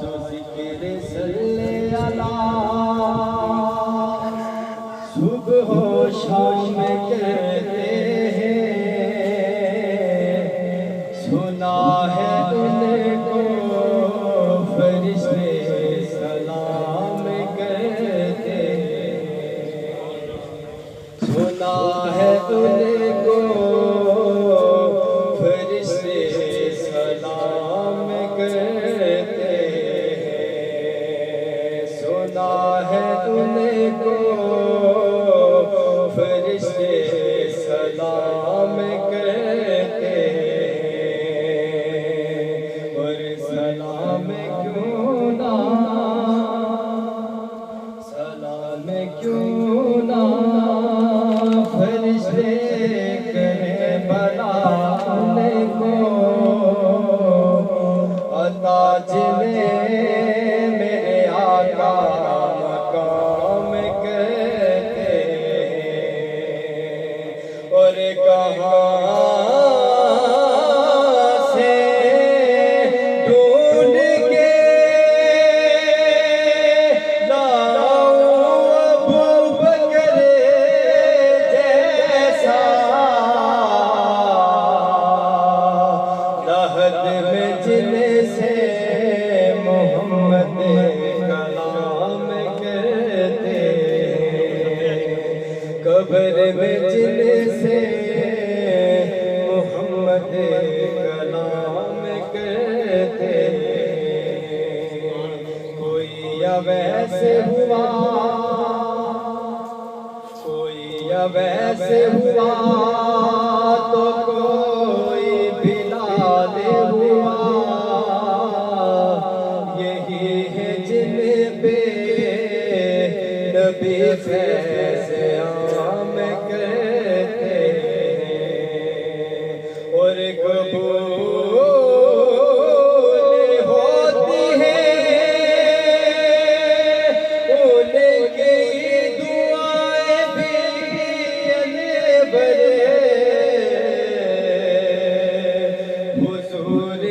जो जिक्र सल्ले अला सुबह हो शाम कहते हैं, सुना है उनको फरिश्ते सलाम कहते हैं, सुना है उनको फरिश्ते सलाम कहते हैं, सुना है उनको फरिश्ते सलाम कहते हैं। और सलाम क्यों ना, सलाम क्यों ना फरिश्ते करें भला उनको, अता जिन्हें मेरे आका मकाम कहते हैं। और कहाँ से ढूंढ के लाऊं अबू बकर जैसा, राहत में जिनसे मोहम्मद कलाम कहते, कब्र में जिनसे मोहम्मद कलाम कहते। कोई अवैसे हुआ, कोई अवैसे हुआ तो कोई बिलाल हुआ, यही है जिन पे नबी फैज़ आम कहते हैं। और कबूल होती है उनकी दुआएं भी अनबर हुज़ूर